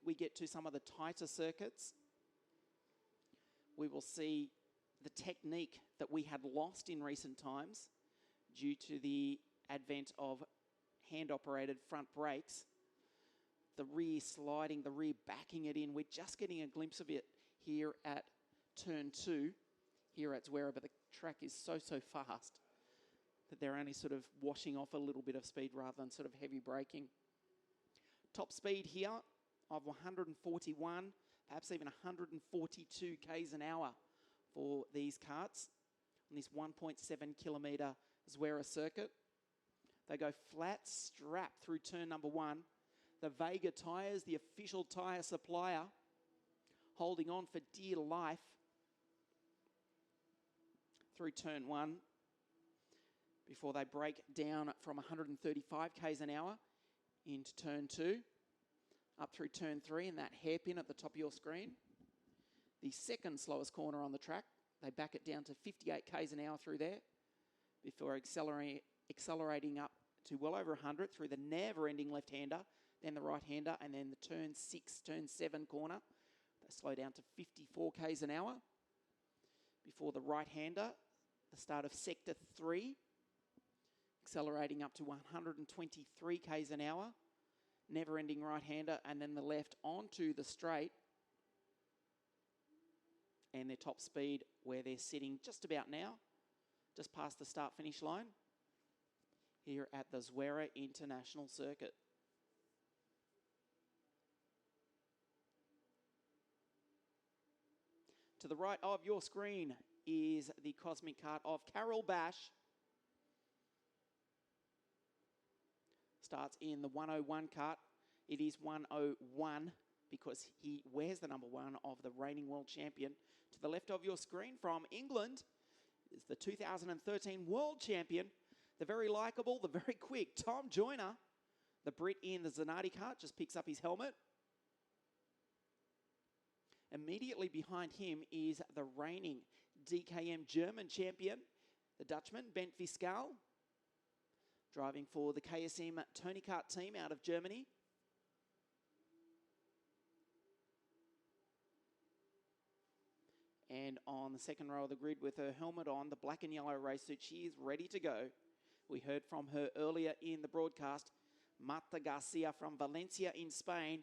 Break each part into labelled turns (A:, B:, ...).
A: we get to some of the tighter circuits, we will see the technique that we had lost in recent times due to the advent of hand-operated front brakes. The rear sliding, the rear backing it in. We're just getting a glimpse of it here at turn 2, here at Zuera, but the track is so fast that they're only sort of washing off a little bit of speed rather than sort of heavy braking. Top speed here of 141, perhaps even 142 k's an hour for these karts on this 1.7 kilometre Zuera circuit. They go flat strap through turn number 1. The Vega tyres, the official tyre supplier, holding on for dear life through turn 1 before they break down from 135 k's an hour into turn 2, up through turn 3 and that hairpin at the top of your screen. The second slowest corner on the track, they back it down to 58 k's an hour through there before accelerating up to well over 100 through the never-ending left-hander, then the right-hander, and then the turn 6, turn 7 corner. They slow down to 54 k's an hour before the right-hander, the start of sector 3, accelerating up to 123 k's an hour, never-ending right-hander, and then the left onto the straight, and their top speed where they're sitting just about now, just past the start-finish line, here at the Zuera International Circuit. To the right of your screen is the Cosmic Kart of Carol Bash. Starts in the 101 kart. It is 101 because he wears the number 1 of the reigning world champion. To the left of your screen from England is the 2013 world champion, the very likeable, the very quick Tom Joyner. The Brit in the Zanardi kart just picks up his helmet. Immediately behind him is the reigning DKM German champion, the Dutchman, Bent Viscal, driving for the KSM Tony Kart team out of Germany. And on the second row of the grid with her helmet on, the black and yellow race suit, she is ready to go. We heard from her earlier in the broadcast, Marta Garcia from Valencia in Spain,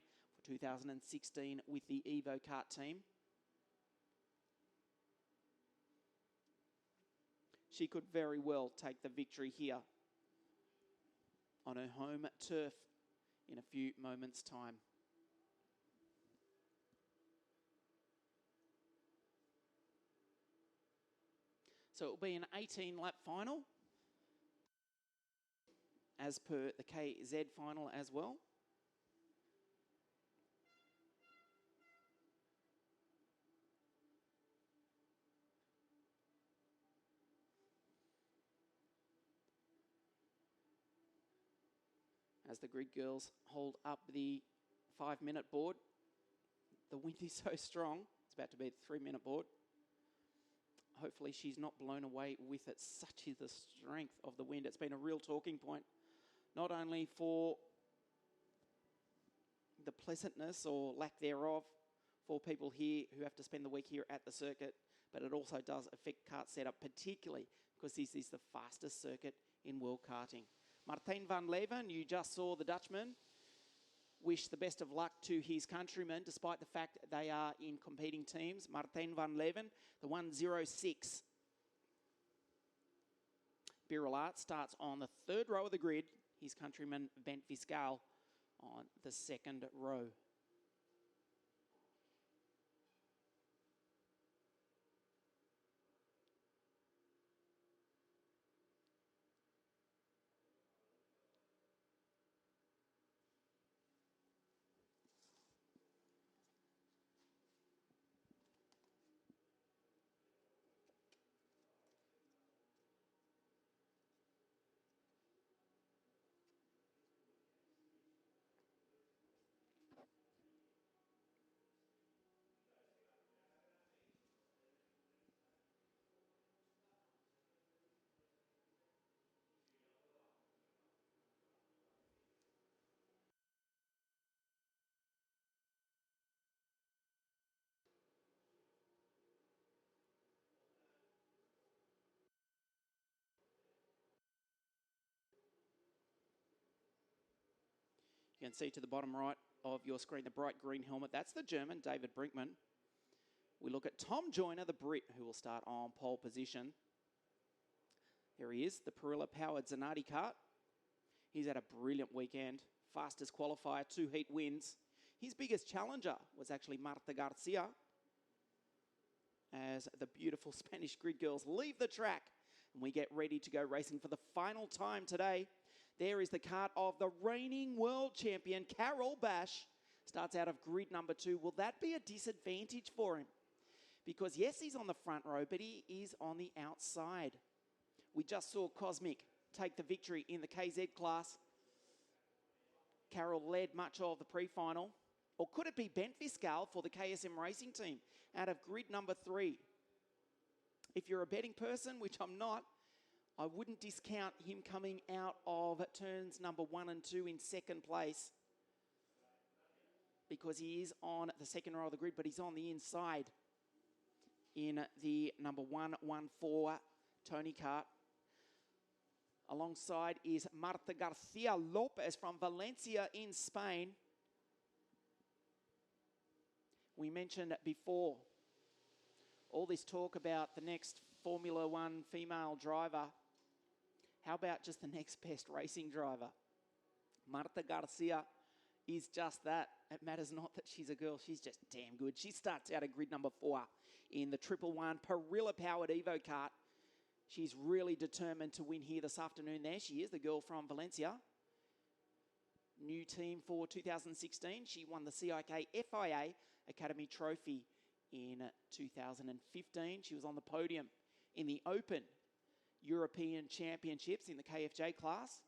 A: 2016 with the Evo Kart team. She could very well take the victory here on her home turf in a few moments' time. So it will be an 18-lap final, as per the KZ final as well. As the grid girls hold up the 5-minute board. The wind is so strong. It's about to be the 3-minute board. Hopefully she's not blown away with it. Such is the strength of the wind. It's been a real talking point, not only for the pleasantness or lack thereof for people here who have to spend the week here at the circuit, but it also does affect kart setup, particularly because this is the fastest circuit in world karting. Martijn van Leeuwen, you just saw the Dutchman, wish the best of luck to his countrymen, despite the fact they are in competing teams. Martijn van Leeuwen, the 106. Birolart starts on the third row of the grid. His countryman, Bent Viscal, on the second row. You can see to the bottom right of your screen the bright green helmet. That's the German, David Brinkman. We look at Tom Joyner, the Brit, who will start on pole position. There he is, the Perilla-powered Zanardi kart. He's had a brilliant weekend. Fastest qualifier, 2 heat wins. His biggest challenger was actually Marta Garcia, as the beautiful Spanish grid girls leave the track and we get ready to go racing for the final time today. There is the kart of the reigning world champion, Carol Bash. Starts out of grid number 2. Will that be a disadvantage for him? Because yes, he's on the front row, but he is on the outside. We just saw Cosmic take the victory in the KZ class. Carol led much of the pre-final. Or could it be Bent Viscal for the KSM racing team out of grid number 3? If you're a betting person, which I'm not, I wouldn't discount him coming out of turns number 1 and 2 in second place, because he is on the second row of the grid, but he's on the inside in the number 114 Tony kart. Alongside is Marta Garcia Lopez from Valencia in Spain. We mentioned before all this talk about the next Formula One female driver. How about just the next best racing driver? Marta Garcia is just that. It matters not that she's a girl. She's just damn good. She starts out at grid number 4 in the 111 Perilla-powered Evo kart. She's really determined to win here this afternoon. There she is, the girl from Valencia. New team for 2016. She won the CIK FIA Academy Trophy in 2015. She was on the podium in the Open European Championships in the KFJ class,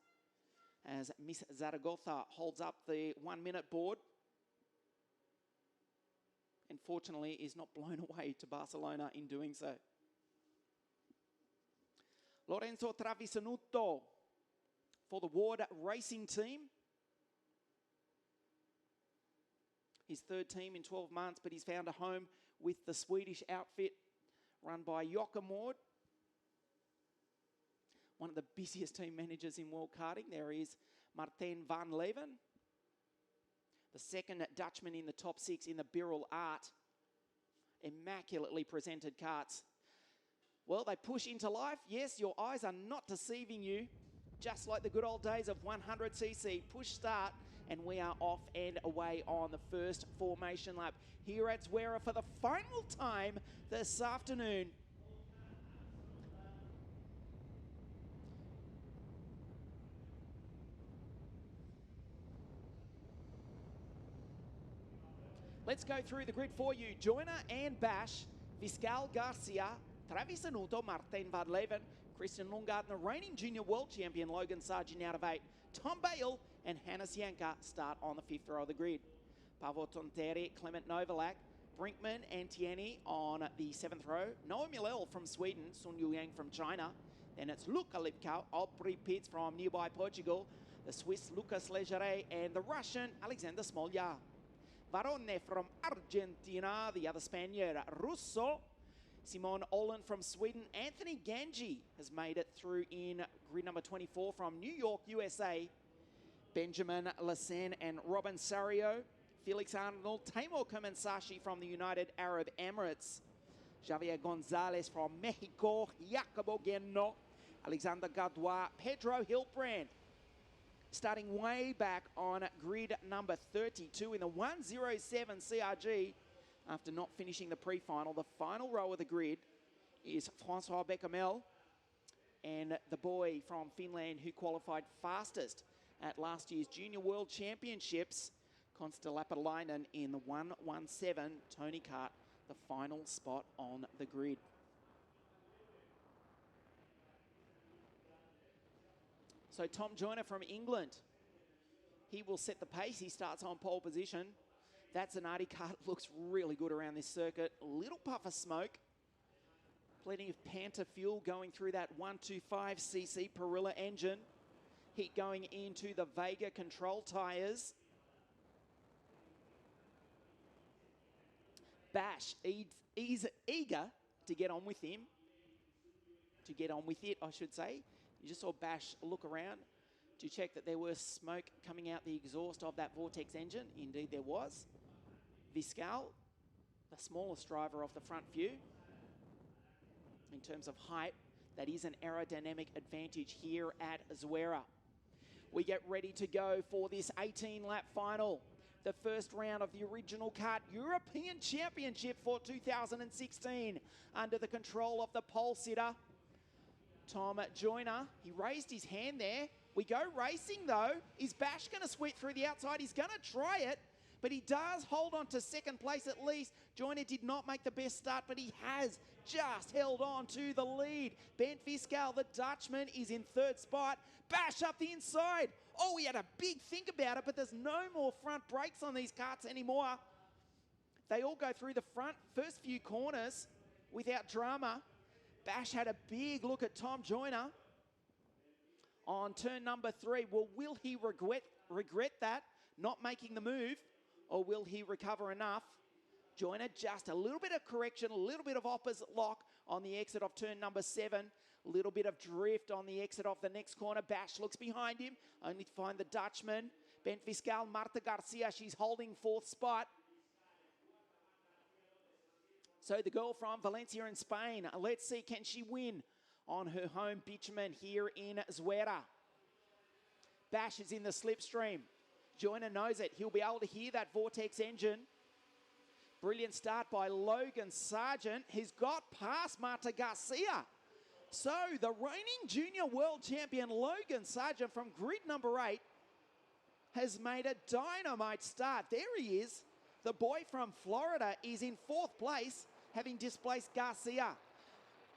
A: as Miss Zaragoza holds up the 1-minute board. Unfortunately, is not blown away to Barcelona in doing so. Lorenzo Travisanuto for the Ward Racing team. His third team in 12 months, but he's found a home with the Swedish outfit run by Joachim Ward. One of the busiest team managers in world karting. There is Martijn van Leven, the second Dutchman in the top 6 in the Birrell Art. Immaculately presented karts. Well, they push into life. Yes, your eyes are not deceiving you. Just like the good old days of 100cc. Push start, and we are off and away on the first formation lap here at Zuera for the final time this afternoon. Let's go through the grid for you. Joyner and Bash, Viscal Garcia, Travisanuto, Martijn van Leven, Christian Lundgaard, the reigning junior world champion Logan Sargent out of 8, Tom Bale and Hannes Janka start on the 5th row of the grid. Pavo Tontere, Clement Novalak, Brinkman and Tieni on the 7th row. Noah Milel from Sweden, Sun Yuyang from China. Then it's Luka Lipka, Opry Pitts from nearby Portugal, the Swiss Lucas Legere, and the Russian Alexander Smolja. Varone from Argentina, the other Spaniard, Russo. Simon Olin from Sweden. Anthony Ganji has made it through in grid number 24 from New York, USA. Benjamin Lassen and Robin Sario. Felix Arnold, Taimur Komensashi from the United Arab Emirates. Javier Gonzalez from Mexico. Jacobo Guerno. Alexander Gadouin. Pedro Hilbrand. Starting way back on grid number 32 in the 107 CRG. After not finishing the pre-final, the final row of the grid is Francois Bechamel and the boy from Finland who qualified fastest at last year's Junior World Championships, Konsta Lapalainen in the 117 Tony kart, the final spot on the grid. So Tom Joyner from England, he will set the pace. He starts on pole position. That Zanardi kart looks really good around this circuit. A little puff of smoke. Plenty of Panther fuel going through that 125cc Perilla engine. Heat going into the Vega control tyres. Bash is eager to get on with him. To get on with it, I should say. You just saw Bash look around. Do check that there was smoke coming out the exhaust of that Vortex engine. Indeed, there was. Viscal, the smallest driver of the front few. In terms of height, that is an aerodynamic advantage here at Zuera. We get ready to go for this 18-lap final. The first round of the original Kart European Championship for 2016 under the control of the pole sitter, Tom Joyner. He raised his hand there. We go racing though. Is Bash going to sweep through the outside? He's going to try it, but he does hold on to second place at least. Joyner did not make the best start, but he has just held on to the lead. Ben Viscal, the Dutchman, is in third spot. Bash up the inside. Oh, he had a big think about it, but there's no more front brakes on these karts anymore. They all go through the front first few corners without drama. Bash had a big look at Tom Joyner on turn number 3. Well, will he regret that, not making the move, or will he recover enough? Joyner, just a little bit of correction, a little bit of opposite lock on the exit of turn number 7. A little bit of drift on the exit of the next corner. Bash looks behind him, only to find the Dutchman. Ben Viscal, Marta Garcia, she's holding fourth spot. So the girl from Valencia in Spain, let's see, can she win on her home bitumen here in Zuera? Bash is in the slipstream. Joyner knows it. He'll be able to hear that Vortex engine. Brilliant start by Logan Sargent. He's got past Marta Garcia. So the reigning junior world champion Logan Sargent from grid number 8 has made a dynamite start. There he is. The boy from Florida is in fourth place, having displaced Garcia.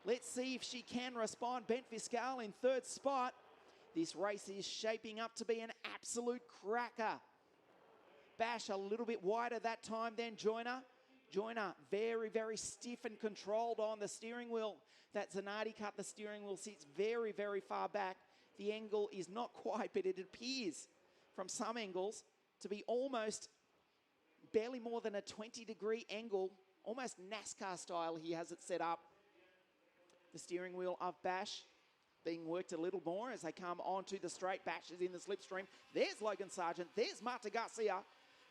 A: Let's see if she can respond. Ben Viscal in third spot. This race is shaping up to be an absolute cracker. Bash a little bit wider that time than Joyner. Joyner very, very stiff and controlled on the steering wheel. That Zanardi cut, the steering wheel sits very, very far back. The angle is not quite, but it appears from some angles to be almost barely more than a 20-degree angle, almost NASCAR style. He has it set up. The steering wheel of Bash being worked a little more as they come onto the straight. Bash is in the slipstream. There's Logan Sargent. There's Marta Garcia.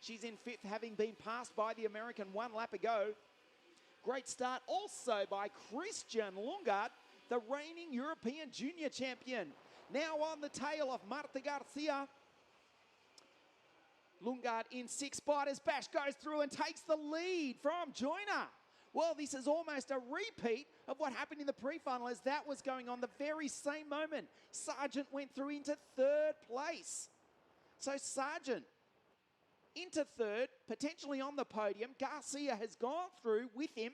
A: She's in fifth, having been passed by the American 1 lap ago. Great start also by Christian Lungard, the reigning European junior champion. Now on the tail of Marta Garcia. Lungard in sixth spot as Bash goes through and takes the lead from Joyner. Well, this is almost a repeat of what happened in the pre-final as that was going on the very same moment. Sargent went through into third place. So Sargent into third, potentially on the podium. Garcia has gone through with him.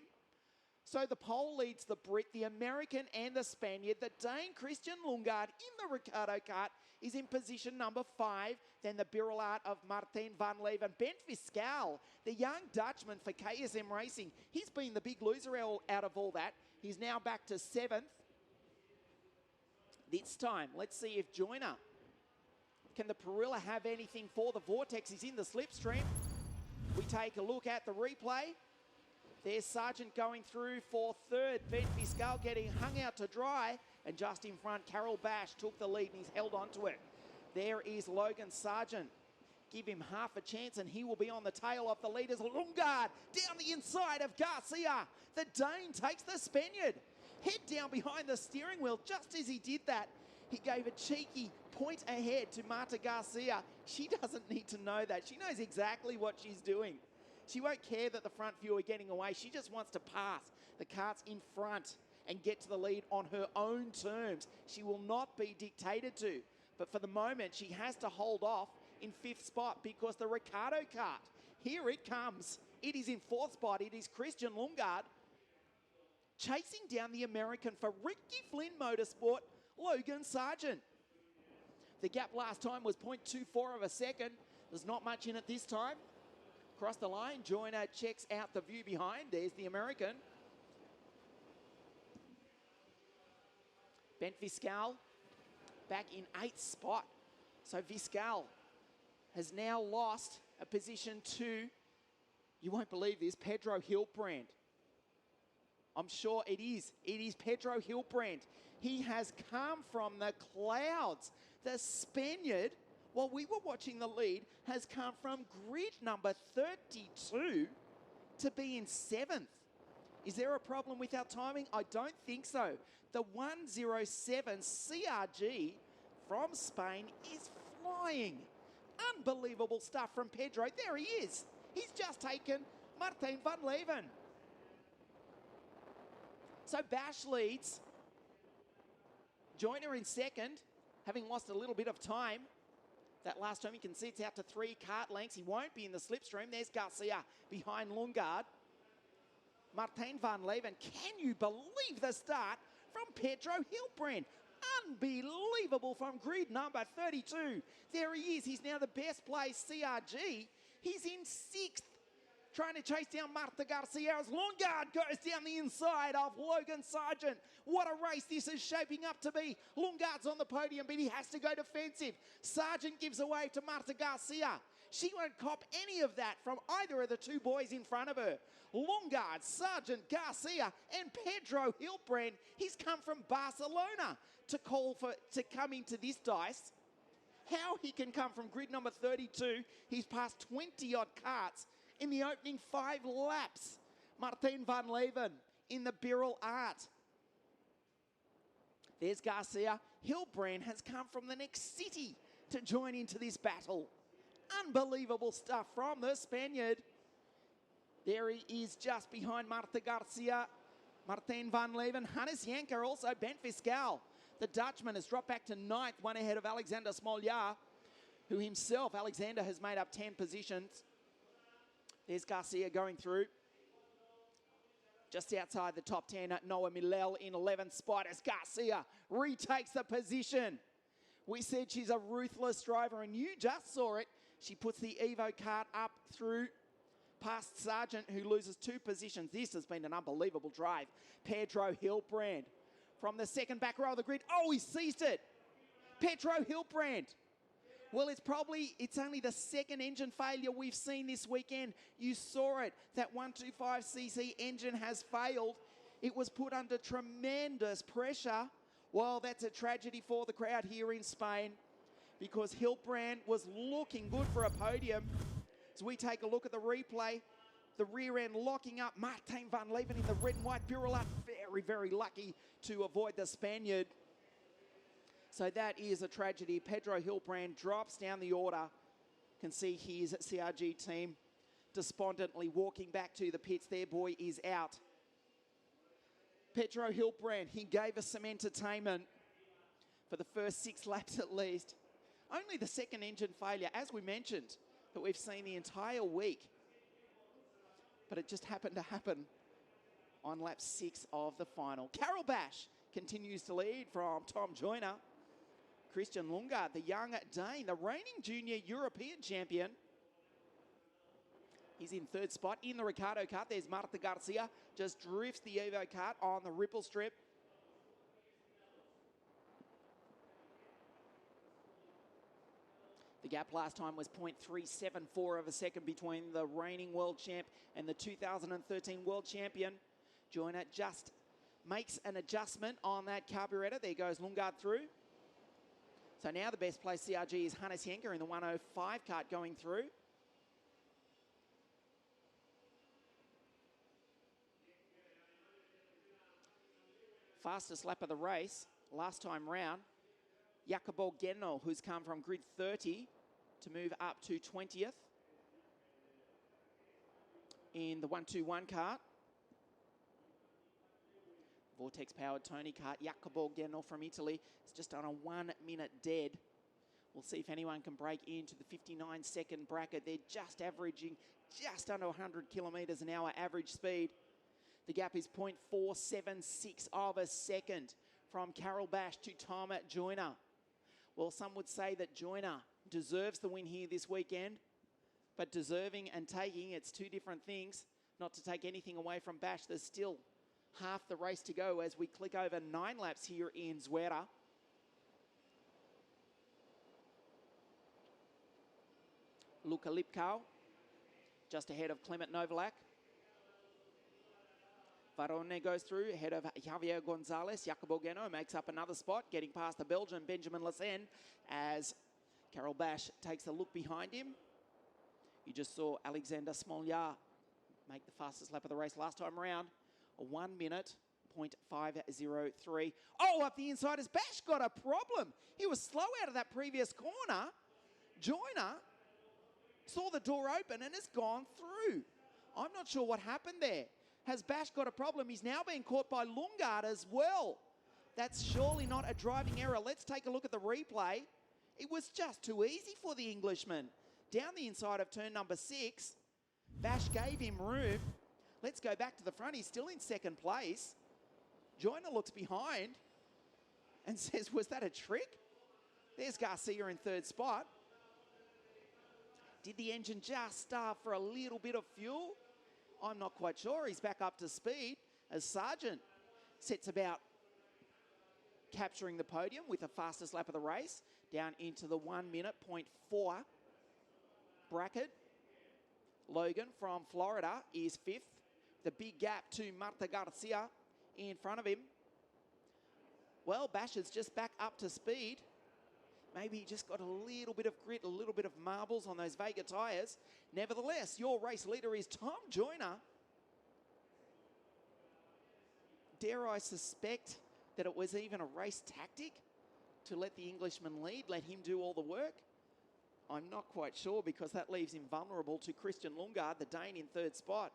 A: So the pole leads the Brit, the American and the Spaniard. The Dane Christian Lungard in the Ricardo kart is in position number 5. Then the Birolart of Martin van Leven. Ben Viscal, the young Dutchman for KSM Racing. He's been the big loser out of all that. He's now back to 7th. This time, let's see if Joyner, can the Perilla have anything for the Vortex? He's in the slipstream. We take a look at the replay. There's Sargent going through for third. Ben Viscal getting hung out to dry. And just in front, Carol Bash took the lead and he's held onto it. There is Logan Sargent. Give him half a chance and he will be on the tail of the leaders. Lungard down the inside of Garcia. The Dane takes the Spaniard. Head down behind the steering wheel. Just as he did that, he gave a cheeky point ahead to Marta Garcia. She doesn't need to know that. She knows exactly what she's doing. She won't care that the front few are getting away. She just wants to pass the karts in front and get to the lead on her own terms. She will not be dictated to. But for the moment, she has to hold off in 5th spot because the Ricardo kart, here it comes. It is in 4th spot. It is Christian Lungard chasing down the American for Ricky Flynn Motorsport, Logan Sargent. The gap last time was 0.24 of a second. There's not much in it this time. Across the line, Joyner checks out the view behind. There's the American. Ben Viscal back in 8th spot. So Viscal has now lost a position to, you won't believe this, Pedro Hilbrand. I'm sure it is. It is Pedro Hilbrand. He has come from the clouds. The Spaniard, while we were watching the lead, has come from grid number 32 to be in 7th. Is there a problem with our timing? I don't think so. The 107 CRG from Spain is flying. Unbelievable stuff from Pedro. There he is. He's just taken Martin van Leven. So Bash leads. Joyner in second, having lost a little bit of time. That last time you can see it's out to 3 kart lengths. He won't be in the slipstream. There's Garcia behind Lundgaard. Martin van Leven. Can you believe the start from Pedro Hilbrand? Unbelievable from grid number 32. There he is. He's now the best placed CRG. He's in 6th, trying to chase down Marta Garcia as Lundgaard goes down the inside of Logan Sargent. What a race this is shaping up to be. Lundgaard's on the podium, but he has to go defensive. Sargent gives away to Marta Garcia. She won't cop any of that from either of the 2 boys in front of her. Lundgaard, Sargent, Garcia, and Pedro Hilbrand. He's come from Barcelona to come into this dice. How he can come from grid number 32, he's passed 20-odd karts in the opening 5 laps. Martin van Leven in the Birrell Art. There's Garcia. Hilbrand has come from the next city to join into this battle. Unbelievable stuff from the Spaniard. There he is just behind Marta Garcia. Martin van Leven. Hannes Janker also. Ben Fiscal, the Dutchman, has dropped back to 9th, one ahead of Alexander Smoljar, who himself, Alexander, has made up 10 positions. There's Garcia going through. Just outside the top 10, Noah Milel in 11th spot as Garcia retakes the position. We said she's a ruthless driver, and you just saw it. She puts the Evo kart up through past Sargent, who loses 2 positions. This has been an unbelievable drive. Pedro Hilbrand from the second back row of the grid. Oh, he seized it. Pedro Hilbrand. Well, it's only the second engine failure we've seen this weekend. You saw it. That 125cc engine has failed. It was put under tremendous pressure. Well, that's a tragedy for the crowd here in Spain, because Hilbrand was looking good for a podium. As we take a look at the replay, the rear end locking up. Martin van Leven in the red and white Birrell Art. Very, very lucky to avoid the Spaniard. So that is a tragedy. Pedro Hilbrand drops down the order. Can see his CRG team despondently walking back to the pits. Their boy is out. Pedro Hilbrand, he gave us some entertainment for the first 6 laps at least. Only the second engine failure, as we mentioned, that we've seen the entire week. But it just happened to happen on lap 6 of the final. Carol Bash continues to lead from Tom Joyner. Christian Lundgaard, the young Dane, the reigning junior European champion. He's in 3rd spot in the Ricardo kart. There's Marta Garcia, just drifts the Evo kart on the ripple strip. The gap last time was 0.374 of a second between the reigning world champ and the 2013 world champion. Joyner just makes an adjustment on that carburetor. There goes Lundgaard through. So now the best placed CRG is Hannes Janker in the 105 kart going through. Fastest lap of the race last time round, Jacobo Genno, who's come from grid 30 to move up to 20th in the 121 kart. Vortex-powered Tony kart, Jacobo Genno from Italy. It's just on a 1 minute dead. We'll see if anyone can break into the 59-second bracket. They're just averaging just under 100 kilometres an hour average speed. The gap is 0.476 of a second from Carol Bash to Tom Joyner. Well, some would say that Joyner deserves the win here this weekend, but deserving and taking, it's 2 different things. Not to take anything away from Bash, there's still half the race to go as we click over 9 laps here in Zuera. Luka Lipkow just ahead of Clement Novalak. Varone goes through ahead of Javier Gonzalez. Jacobo Geno makes up another spot, getting past the Belgian Benjamin Lassen as Carol Bash takes a look behind him. You just saw Alexander Smoljar make the fastest lap of the race last time around. A 1 minute, 0.503. Oh, up the inside as Bash got a problem. He was slow out of that previous corner. Joyner saw the door open and has gone through. I'm not sure what happened there. Has Bash got a problem? He's now being caught by Lungard as well. That's surely not a driving error. Let's take a look at the replay. It was just too easy for the Englishman. Down the inside of turn number 6, Bash gave him room. Let's go back to the front. He's still in second place. Joyner looks behind and says, was that a trick? There's Garcia in third spot. Did the engine just starve for a little bit of fuel? I'm not quite sure. He's back up to speed as Sargent sets about capturing the podium with the fastest lap of the race down into the 1 minute, 0.4 bracket. Logan from Florida is 5th. The big gap to Marta Garcia in front of him. Well, Bash is just back up to speed. Maybe he just got a little bit of grit, a little bit of marbles on those Vega tyres. Nevertheless, your race leader is Tom Joyner. Dare I suspect that it was even a race tactic to let the Englishman lead, let him do all the work? I'm not quite sure, because that leaves him vulnerable to Christian Lungard, the Dane, in third spot.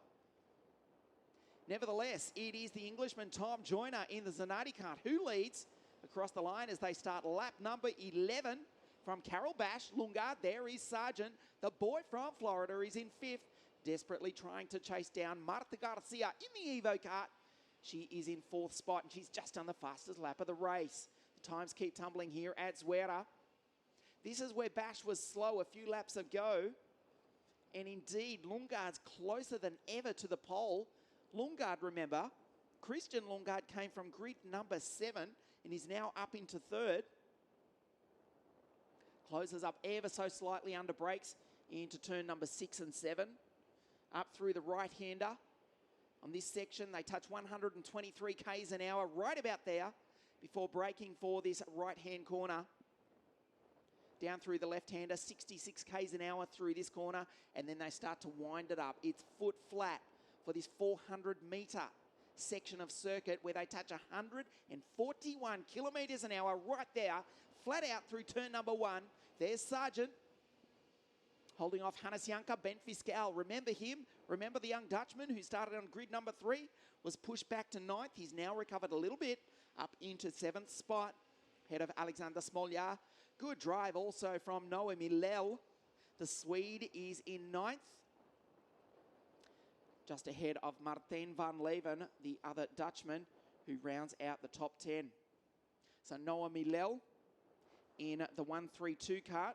A: Nevertheless, it is the Englishman Tom Joyner in the Zanardi kart who leads across the line as they start lap number 11 from Carol Bash. Lungard, there is Sargent. The boy from Florida is in 5th, desperately trying to chase down Marta Garcia in the Evo kart. She is in 4th spot and she's just done the fastest lap of the race. The times keep tumbling here at Zuera. This is where Bash was slow a few laps ago. And indeed, Lungard's closer than ever to the pole. Lungard, remember, Christian Lungard came from grid number 7 and is now up into 3rd. Closes up ever so slightly under brakes into turn number 6 and 7. Up through the right-hander. On this section, they touch 123 k's an hour, right about there, before braking for this right-hand corner. Down through the left-hander, 66 k's an hour through this corner, and then they start to wind it up. It's foot flat for this 400-metre section of circuit where they touch 141 kilometres an hour right there, flat out through turn number 1. There's Sargent holding off Hannes Janker, Ben Fiscal. Remember him? Remember the young Dutchman who started on grid number 3? Was pushed back to 9th. He's now recovered a little bit up into 7th spot. Head of Alexander Smoljar. Good drive also from Noah Millel. The Swede is in 9th. Just ahead of Martin van Leven, the other Dutchman, who rounds out the top 10. So Noah Millel in the 132 kart.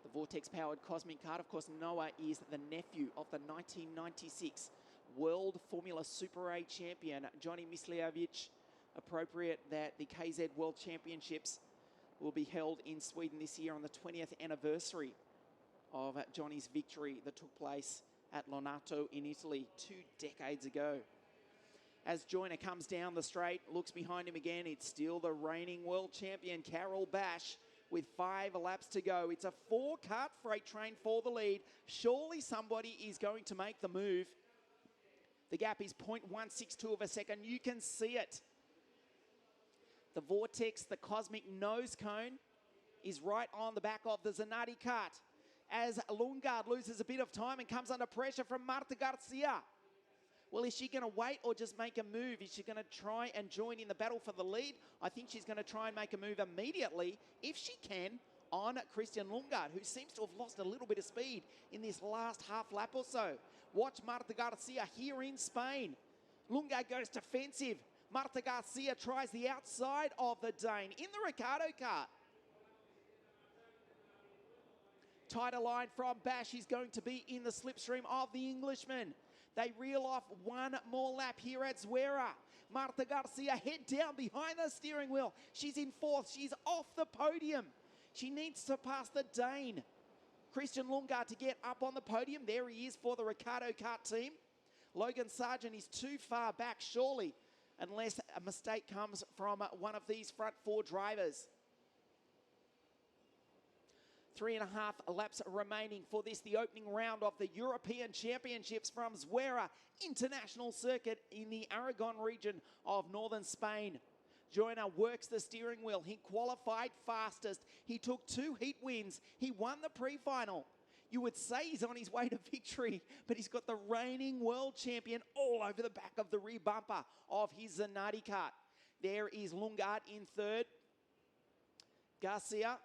A: The Vortex-powered Cosmic kart. Of course, Noah is the nephew of the 1996 World Formula Super A champion, Johnny Misljevic. Appropriate that the KZ World Championships will be held in Sweden this year on the 20th anniversary of Johnny's victory that took place at Lonato in Italy 2 decades ago. As Joyner comes down the straight, looks behind him again, it's still the reigning world champion, Carol Bash, with 5 laps to go. It's a 4-kart freight train for the lead. Surely somebody is going to make the move. The gap is 0.162 of a second. You can see it. The Vortex, the Cosmic nose cone, is right on the back of the Zanardi kart as Lungard loses a bit of time and comes under pressure from Marta Garcia. Well, is she going to wait or just make a move? Is she going to try and join in the battle for the lead? I think she's going to try and make a move immediately, if she can, on Christian Lungard, who seems to have lost a little bit of speed in this last half lap or so. Watch Marta Garcia here in Spain. Lungard goes defensive. Marta Garcia tries the outside of the Dane in the Ricardo kart. Tighter line from Bash. He's going to be in the slipstream of the Englishman. They reel off one more lap here at Zuera. Marta Garcia head down behind the steering wheel. She's in 4th. She's off the podium. She needs to pass the Dane. Christian Lundgaard to get up on the podium. There he is for the Ricardo Kart team. Logan Sargent is too far back, surely, unless a mistake comes from one of these front four drivers. 3.5 laps remaining for this, the opening round of the European Championships from Zuera International Circuit in the Aragon region of northern Spain. Joyner works the steering wheel. He qualified fastest. He took 2 heat wins. He won the pre-final. You would say he's on his way to victory, but he's got the reigning world champion all over the back of the rear bumper of his Zanardi kart. There is Lundgaard in third. Garcia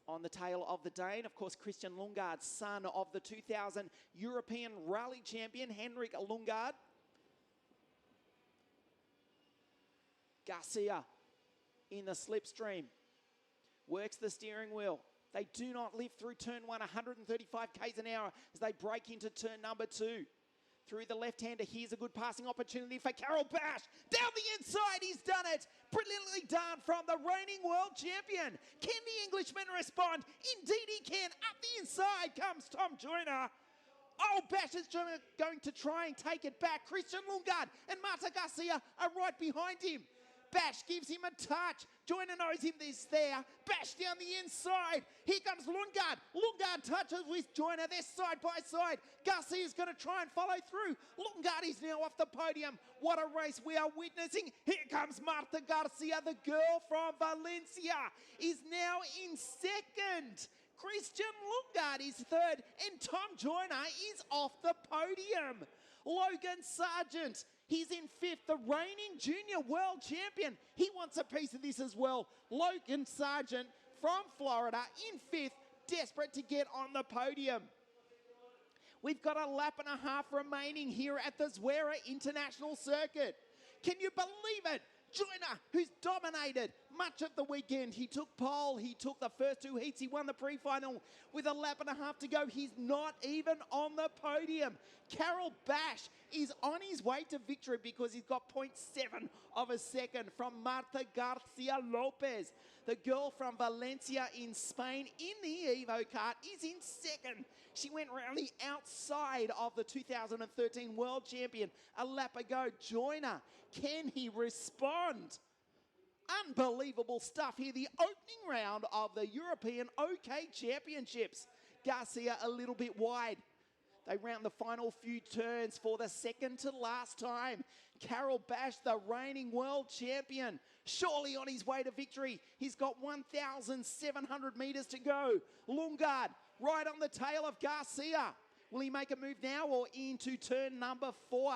A: on the tail of the Dane. Of course, Christian Lundgaard, son of the 2000 European Rally champion, Henrik Lundgaard. Garcia in the slipstream. Works the steering wheel. They do not lift through turn 1, 135 k's an hour as they break into turn number 2. Through the left-hander, here's a good passing opportunity for Carol Bash. Down the inside, he's done it. Brilliantly done from the reigning world champion. Can the Englishman respond? Indeed he can. Up the inside comes Tom Joyner. Oh, Bash is going to try and take it back. Christian Lundgaard and Marta Garcia are right behind him. Bash gives him a touch. Joyner knows him is there. Bash down the inside. Here comes Lundgaard. Lundgaard touches with Joyner. They're side by side. Garcia's going to try and follow through. Lundgaard is now off the podium. What a race we are witnessing. Here comes Marta Garcia, the girl from Valencia, is now in second. Christian Lundgaard is third, and Tom Joyner is off the podium. Logan Sargent, he's in fifth, the reigning junior world champion. He wants a piece of this as well. Logan Sargent from Florida in fifth, desperate to get on the podium. We've got a lap and a half remaining here at the Zuera International Circuit. Can you believe it? Joyner, who's dominated much of the weekend. He took pole, he took the first 2 heats, he won the pre-final with a lap and a half to go. He's not even on the podium. Carol Bash is on his way to victory because he's got 0.7 of a second from Marta Garcia Lopez. The girl from Valencia in Spain in the Evo kart is in second. She went round the outside of the 2013 world champion a lap ago. Joyner, can he respond? Unbelievable stuff here. The opening round of the European OK Championships. Garcia a little bit wide. They round the final few turns for the second to last time. Carol Bash, the reigning world champion, surely on his way to victory. He's got 1,700 meters to go. Lundgaard right on the tail of Garcia. Will he make a move now or into turn number 4?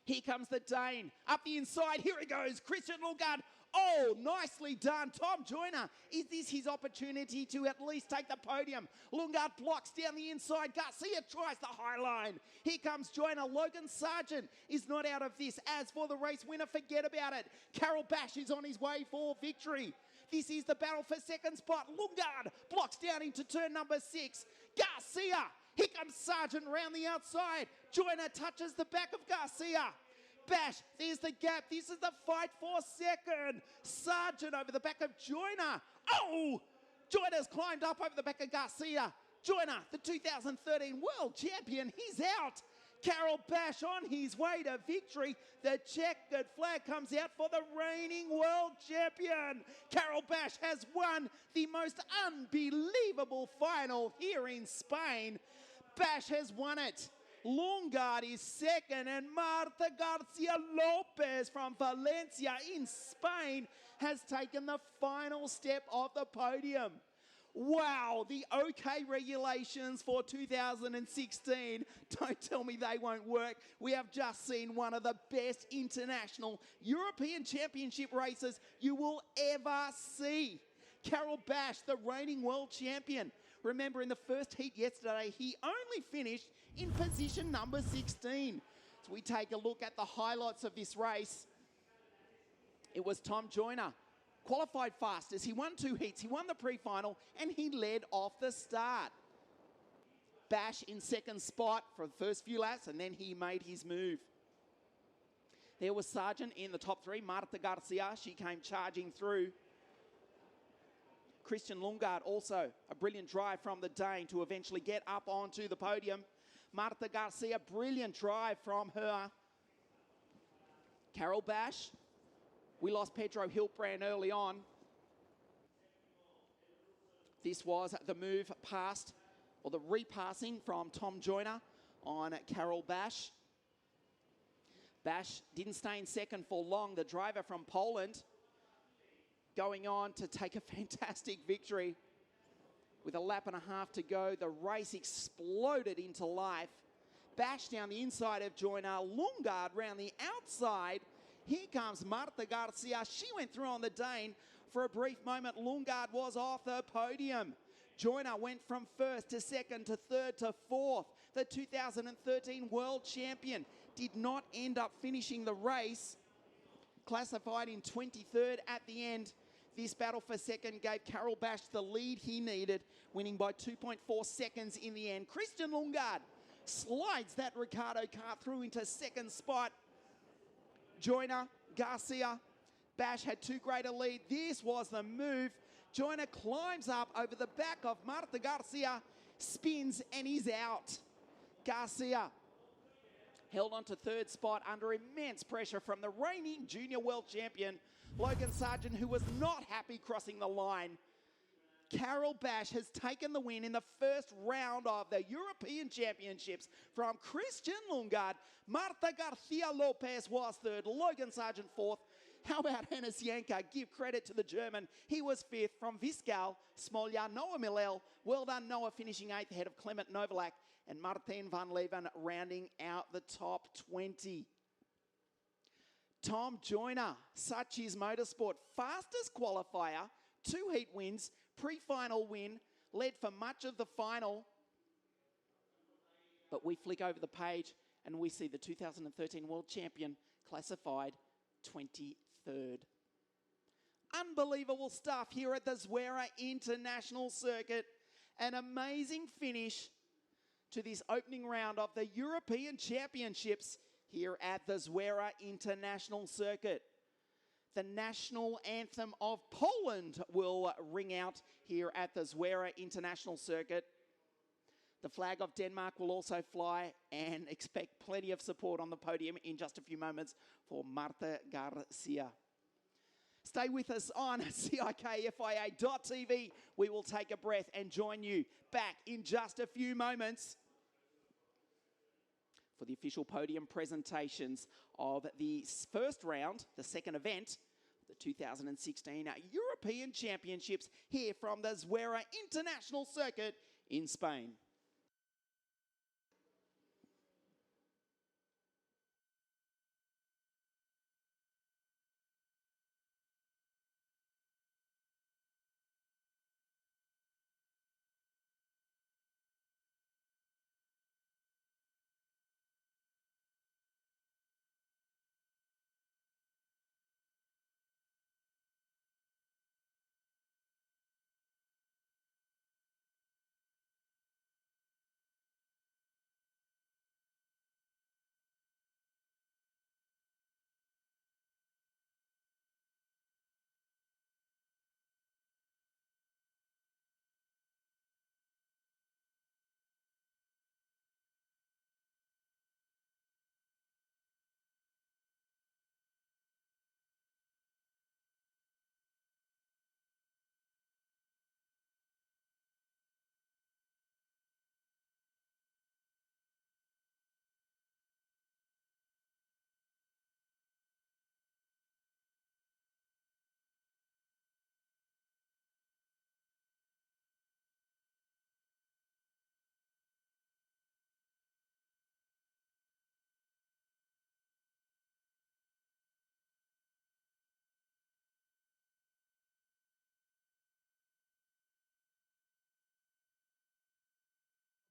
A: Here comes the Dane. Up the inside, here he goes. Christian Lundgaard. Oh, nicely done. Tom Joyner. Is this his opportunity to at least take the podium? Lundgaard blocks down the inside. Garcia tries the high line. Here comes Joyner. Logan Sargent is not out of this. As for the race winner, forget about it. Carol Bash is on his way for victory. This is the battle for second spot. Lundgaard blocks down into turn number 6. Garcia. Here comes Sargent around the outside. Joyner touches the back of Garcia. Bash, there's the gap. This is the fight for second. Sargent over the back of Joyner. Oh! Joyner's climbed up over the back of Garcia. Joyner, the 2013 world champion, he's out. Carol Bash on his way to victory. The checkered flag comes out for the reigning world champion. Carol Bash has won the most unbelievable final here in Spain. Bash has won it. Lundgaard is second, and Marta Garcia Lopez from Valencia in Spain has taken the final step of the podium. Wow, the OK regulations for 2016, don't tell me they won't work. We have just seen one of the best international European Championship races you will ever see. Carol Bash, the reigning world champion. Remember, in the first heat yesterday, he only finished in position number 16. So we take a look at the highlights of this race. It was Tom Joyner. Qualified fastest. He won 2 heats. He won the pre-final, and he led off the start. Bash in second spot for the first few laps, and then he made his move. There was Sargent in the top 3. Marta Garcia, she came charging through. Christian Lundgaard also a brilliant drive from the Dane to eventually get up onto the podium. Marta Garcia, brilliant drive from her. Carol Bash. We lost Pedro Hiltbrand early on. This was the move past, or the repassing from Tom Joyner on Carol Bash. Bash didn't stay in second for long. The driver from Poland going on to take a fantastic victory. With a lap and a half to go, the race exploded into life. Bash down the inside of Joyner. Lundgaard round the outside. Here comes Marta Garcia. She went through on the Dane. For a brief moment, Lundgaard was off the podium. Joyner went from first to second to third to fourth. The 2013 world champion did not end up finishing the race. Classified in 23rd at the end. This battle for second gave Carol Bash the lead he needed, winning by 2.4 seconds in the end. Christian Lundgaard slides that Ricardo car through into second spot. Joyner, Garcia, Bash had too great a lead. This was the move. Joyner climbs up over the back of Marta Garcia, spins, and is out. Garcia held on to third spot under immense pressure from the reigning junior world champion, Logan Sargent, who was not happy crossing the line. Carol Bash has taken the win in the first round of the European Championships from Christian Lundgaard. Marta Garcia Lopez was third, Logan Sargent fourth. How about Hennes Janka? Give credit to the German. He was fifth. From Viscal, Smolja, Noah Millel. Well done, Noah, finishing eighth ahead of Clement Novalak and Martin van Leven rounding out the top 20. Tom Joyner, such is motorsport. Fastest qualifier, 2 heat wins, pre-final win, led for much of the final. But we flick over the page and we see the 2013 world champion classified 23rd. Unbelievable stuff here at the Zuera International Circuit. An amazing finish to this opening round of the European Championships here at the Zuera International Circuit. The national anthem of Poland will ring out here at the Zuera International Circuit. The flag of Denmark will also fly, and expect plenty of support on the podium in just a few moments for Marta Garcia. Stay with us on CIKFIA.tv. We will take a breath and join you back in just a few moments for the official podium presentations of the first round, the second event, the 2016 European Championships here from the Zuera International Circuit in Spain.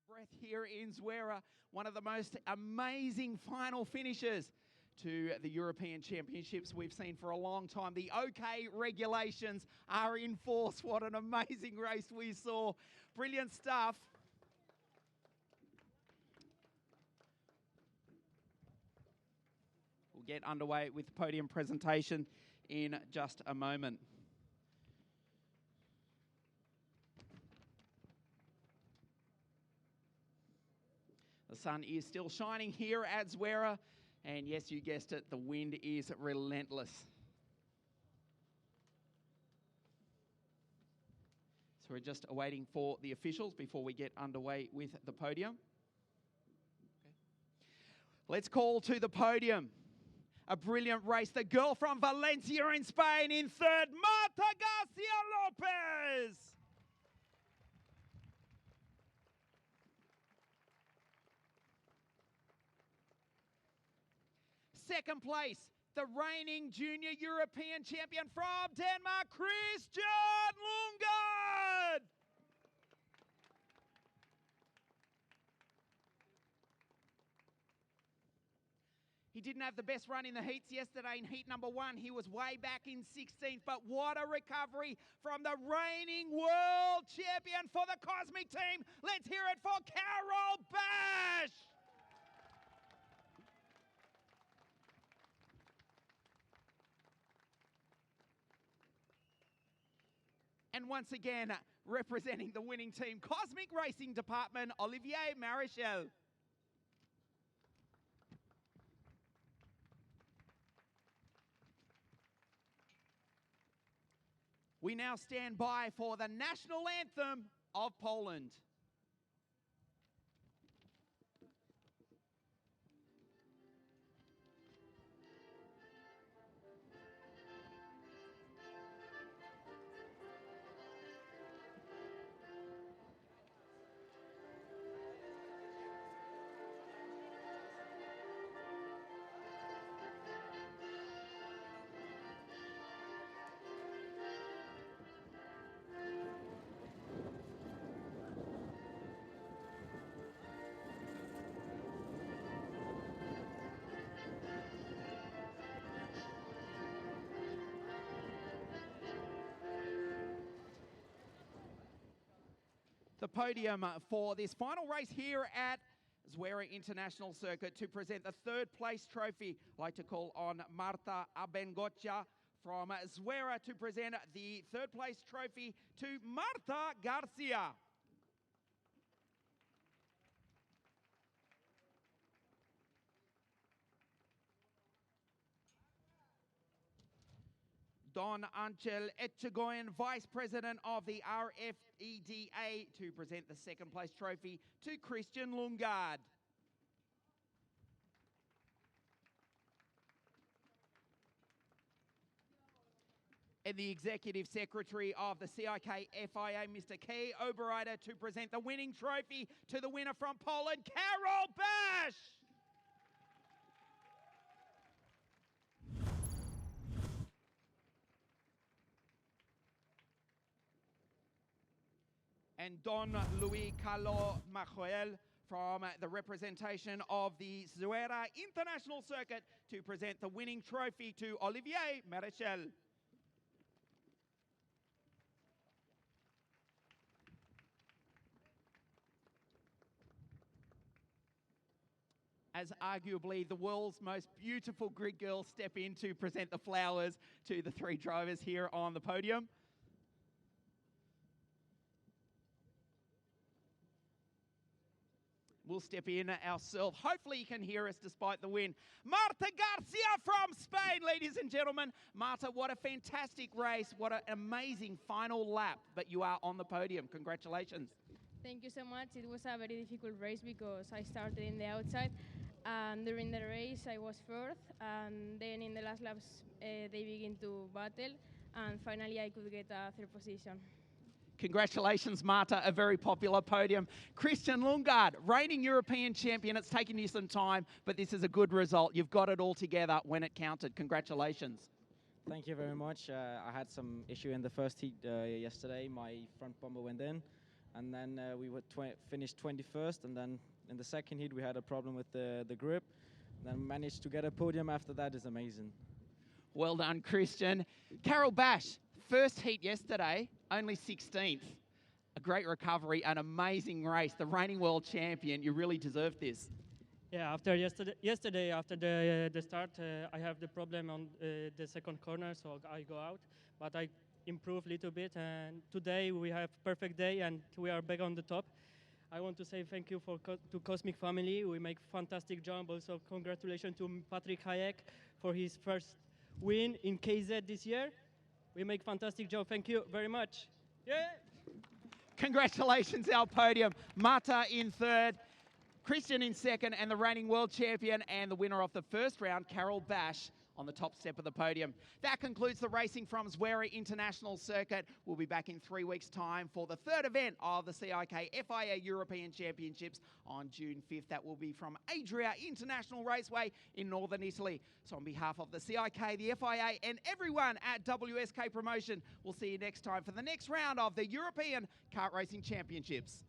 A: Breath here in Zuera, one of the most amazing final finishes to the European Championships we've seen for a long time. The OK regulations are in force. What an amazing race we saw. Brilliant stuff. We'll get underway with the podium presentation in just a moment. The sun is still shining here at Zuera, and yes, you guessed it, the wind is relentless. So we're just awaiting for the officials before we get underway with the podium. Okay. Let's call to the podium. A brilliant race. The girl from Valencia in Spain in third, Marta Garcia Lopez. Second place, the reigning junior European champion from Denmark, Christian Lundgaard. He didn't have the best run in the heats yesterday in heat number 1. He was way back in 16th, but what a recovery from the reigning world champion for the Cosmic team. Let's hear it for Carol Bash. And once again, representing the winning team, Cosmic Racing Department, Olivier Marichal. We now stand by for the national anthem of Poland. The podium for this final race here at Zuera International Circuit to present the third place trophy. I'd like to call on Marta Abengocha from Zuera to present the third place trophy to Marta Garcia. Don Angel Etchegoyen, Vice President of the RFEDA, to present the second place trophy to Christian Lundgaard. And the Executive Secretary of the CIK FIA, Mr. Kay Oberreiter, to present the winning trophy to the winner from Poland, Carol Bash. And Don Luis Carlo Majuel from the representation of the Zuera International Circuit to present the winning trophy to Olivier Marichal. As arguably the world's most beautiful grid girls step in to present the flowers to the three drivers here on the podium. We'll step in ourselves. Hopefully you can hear us despite the wind. Marta Garcia from Spain, ladies and gentlemen. Marta, what a fantastic race. What an amazing final lap. But you are on the podium. Congratulations.
B: Thank you so much. It was a very difficult race because I started in the outside. And during the race, I was fourth. And then in the last laps, they began to battle. And finally, I could get a third position.
A: Congratulations, Marta, a very popular podium. Christian Lundgaard, reigning European champion. It's taken you some time, but this is a good result. You've got it all together when it counted. Congratulations.
C: Thank you very much. I had some issue in the first heat yesterday. My front bumper went in, and then we were finished 21st, and then in the second heat we had a problem with the grip. Then managed to get a podium after that. Is amazing.
A: Well done, Christian. Carol Bash, first heat yesterday, only 16th. A great recovery, an amazing race. The reigning world champion, you really deserved this.
D: Yeah, after yesterday after the start, I have the problem on the second corner, so I go out. But I improved a little bit, and today we have perfect day, and we are back on the top. I want to say thank you to Cosmic Family. We make fantastic job. Also, congratulations to Patrick Hayek for his first win in KZ this year. We make fantastic job. Thank you very much. Yeah.
A: Congratulations, our podium. Mata in third, Christian in second, and the reigning world champion and the winner of the first round, Carol Bash, on the top step of the podium. That concludes the racing from Zuera International Circuit. We'll be back in 3 weeks' time for the third event of the CIK FIA European Championships on June 5th. That will be from Adria International Raceway in northern Italy. So on behalf of the CIK, the FIA, and everyone at WSK Promotion, we'll see you next time for the next round of the European Kart Racing Championships.